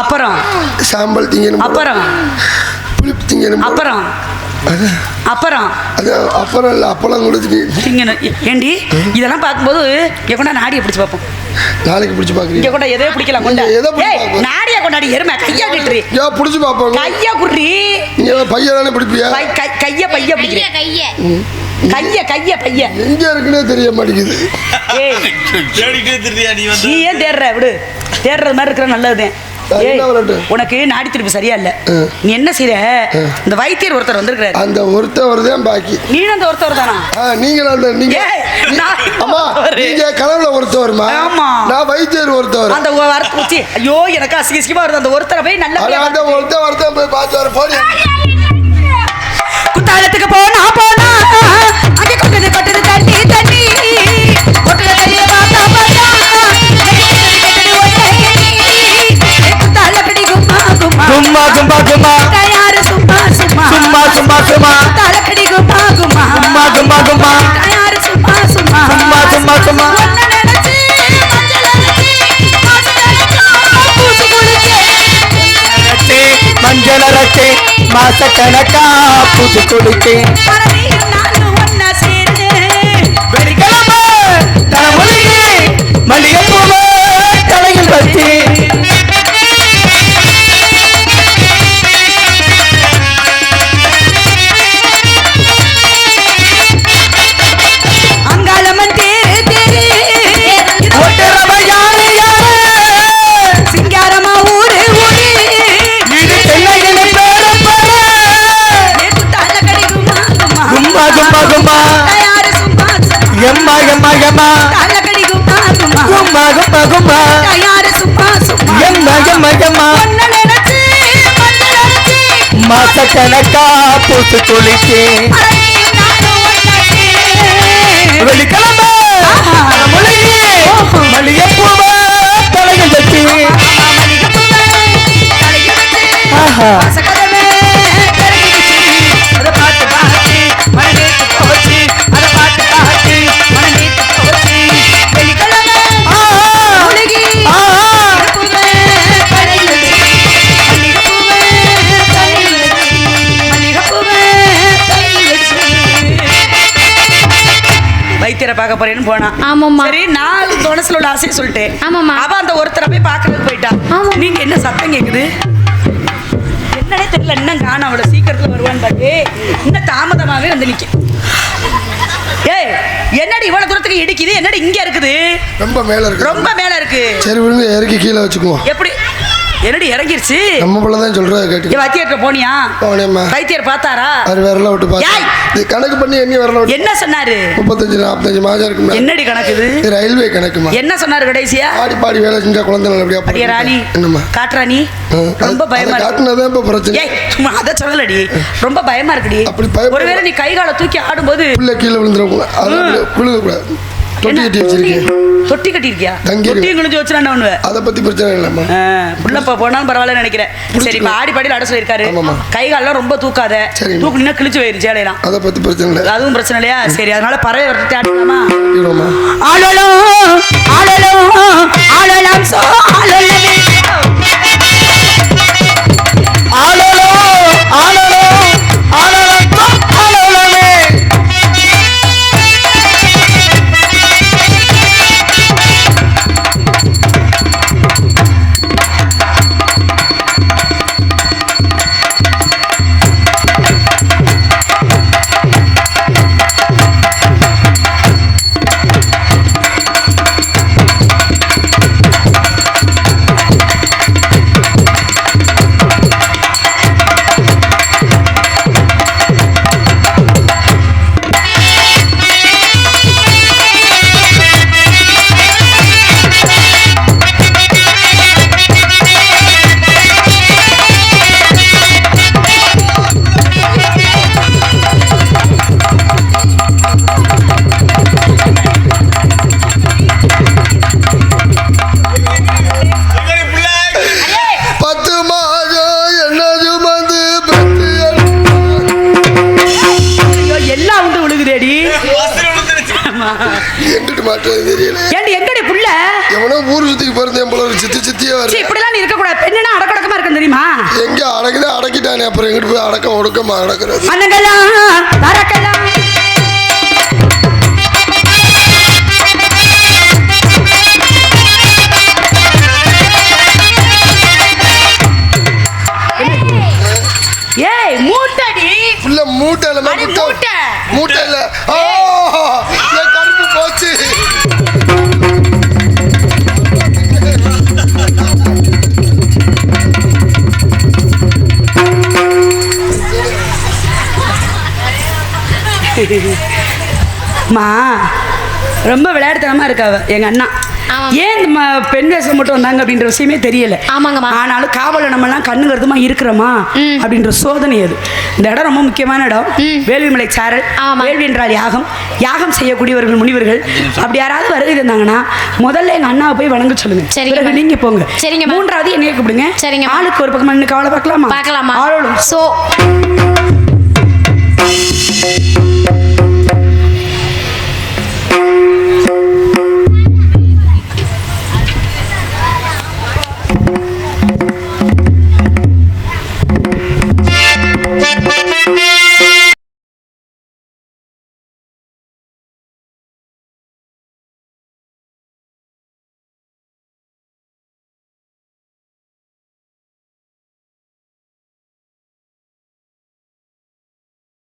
அப்புறம் சாம்பல் திங்கணும், அப்புறம் புளிப்பு திங்கணும், அப்புறம் அப்புறம் அப்புறம் இல்லை அப்பெல்லாம் கொடுத்துட்டு திங்கணும். ஏண்டி இதெல்லாம் பார்க்கும்போது இங்கே கொண்டா நாடியை பிடிச்சி பார்ப்போம். நாளைக்கு பிடிச்சி பார்க்குறீங்க. இங்கே கொண்டா எதோ பிடிக்கலாம் கொண்டா நாடியா கொண்டாடி எருமை கையா கிட்டுறி ஏன் பிடிச்சி பார்ப்போம். கையா குடுறி நீங்கள் பையன் தானே பிடிப்பியா? கைய பைய பிடிக்கிறேன். கைய பைய எங்க இருக்குன்னே தெரிய மாட்டேங்குது. நீ ஏன் தேடுற விடு, தேடுறது மாதிரி இருக்கிற நல்லதுதான். உனக்கு நாடி திருப்பி சரியா இல்ல. நீ என்ன செய்யற, இந்த வைத்தியர் ஒருத்தர் வந்திருக்கிறாரு, அந்த ஒருத்தர் தான் பாக்கி. நீ அந்த ஒருத்தர் தானா? நீங்க அம்மா நீங்க கனவுல ஒருத்தவருமா? ஆமா நான் வைத்தியர் ஒருத்தவர். அந்த வரச்சு ஐயோ எனக்கு அசிங்கமா வருது. அந்த ஒருத்தரை போய் நல்ல அந்த ஒருத்தர் போய் பார்த்து வர போடி. குத்தாலத்துக்கு போனா போனா அங்கே கொட்டது கொட்டது தண்ணி தண்ணி கொட்டது தண்ணியை பார்த்தா பார்த்தா கும்மா கும்மா கும்மா தயார் சும்மா சும்மா சும்மா சும்மா சும்மா தலக்கடி கும்மா கும்மா கும்மா கும்மா கும்மா தயார் சும்மா சும்மா சும்மா சும்மா சும்மா நினைச்சு மஞ்சள் அரைச்சே மாசக்கணக்கா பூசி குடிச்சே வெடிக்கிழமை தலைமொழியே மல்லிகைப்பூவே தலையில் வச்சு எம்மா எம்மா எம்மா தலக்கடி கும்மா கும்மா கும்மா கும்மா கும்மா தயார் சும்மா சும்மா எம்மா எம்மா எம்மா நினைச்சு மாசக்கணக்கா பூத்து குளிச்சே வெள்ளிக்கிழமை மொழியே மல்லிகைப்பூவே தலையில் வச்சு ஆஹா பார்க்க போறேன்னு போனா. ஆமாம்மா. சரி நான் மனசுல உள்ள ஆசையை சொல்லிட்டேன். ஆமாம்மா. அவ அந்த ஒருத்தரை போய் பார்க்கறதுக்கு போயிட்டா. நீங்க என்ன சத்தம் கேக்குது என்னன்னே தெரியல. இன்னும் காணோம். அவளை சீக்கிரத்துல வருவான்னு பாத்து இன்னும் தாமதமாவே வந்து நிக்க. ஏய் என்னடி இவ்வளவு தூரத்துக்கு இடிக்குது, என்னடி இங்க இருக்குது? ரொம்ப மேல இருக்கு. ரொம்ப மேல இருக்கு. சரி விடுங்க, இறக்கி கீழே வச்சுக்குவோம். எப்படி என்னடி இறங்கிருச்சு? நம்ம பிள்ளைதான் சொல்றத கேட்டு. வைத்தியர்கிட்ட போனியா? போனேம்மா. வைத்தியர் பார்த்தாரா? அது விரல விட்டு பார்த்து கணக்கு பண்ணி எண்ணி விரல விட்டு. என்ன சொன்னாரு? 35-45 மாதம் இருக்குமா? என்னடி கணக்கு இது? ரயில்வே கணக்குமா? என்ன சொன்னாரு கடைசியா? பாடி பாடி வேலை செஞ்சா குழந்தை நல்லபடியா படியா ராணி. என்னம்மா காட்டுறானி? ரொம்ப பயமா இருக்கு. காட்டுனதே இப்ப பிரச்சனை. ஏய் சும்மா அத சொல்லலடி. ரொம்ப பயமா இருக்குடி. அப்படி பயம். ஒருவேளை நீ கை காலை தூக்கி ஆடும்போது புள்ள கீழே விழுந்துறக்கூடாது. அது விழுக கூடாது. தொட்டி கட்டி வச்சிருக்கேன். தொட்டி கட்டி இருக்கியா? தொட்டி கிழிஞ்சு வச்சுனா என்ன பண்ணுவ? அதை பத்தி பிரச்சனை இல்லம்மா. புள்ளப்ப போனாலும் பரவாயில்ல நினைக்கிறேன். சரி இப்ப ஆடி பாடியில் அட சொல்லிருக்காரு. கை காலெல்லாம் ரொம்ப தூக்காத. தூக்குனா கிழிச்சு போயிரு சேலையெல்லாம். அதை பத்தி பிரச்சனை இல்லை. அதுவும் பிரச்சனை இல்லையா? சரி அதனால பறவை வரட்டு ஆடலாமா? ஆளலோ ஆளலோ ஆளலாம் சோ ஆளலமே ஆளலோ ஆளலோ ஆளலாம் சோ ஆளலமே தெரியல. ஏண்டி எங்கடி புள்ள? எவனோ ஊர் சுத்திக்கு பிறந்தேன் போல சித்தி சித்தியே வர. இப்படிலாம் நீ இருக்க கூடாது. பெண்ணுனா அடக்கடக்கமா இருக்கும் தெரியுமா? எங்க அடக்குதான் அடக்கிட்டானே, அப்புறம் எங்கிட்டு போய் அடக்கம் ஒடுக்கமா அடக்குறது? அண்ணங்கெல்லாம் வரக்கலாம். ஏய் மூட்டடி. புள்ள மூட்டை இல்ல மூட்டை. மூட்டை இல்ல. என் கருப்பு போச்சு. மா ரொம்ப விளையாட்டுத்தனமா இருக்காவ எங்க அண்ணா. ஏன் இந்த பெண் வேஷம் மட்டும் வந்தாங்க அப்படின்ற விஷயமே தெரியல. ஆமாங்கம்மா. ஆனாலும் காவலில் நம்ம எல்லாம் கண்ணு கருத்துமா இருக்கிறோமா அப்படின்ற சோதனை அது. இந்த இடம் ரொம்ப முக்கியமான இடம். வேள்விமலை சாரல். வேள்வி என்றால் யாகம். யாகம் செய்யக்கூடியவர்கள் முனிவர்கள். அப்படி யாராவது வருகை தந்தாங்கன்னா முதல்ல எங்க அண்ணாவை போய் வணங்க சொல்லுங்க. பிறகு நீங்க போங்க. சரிங்க. மூன்றாவது என்னைய கூப்பிடுங்க. சரிங்க. ஆளுக்கு ஒரு பக்கம் நின்று கவலை பார்க்கலாமா? பார்க்கலாமா? ஆளோடும். சோ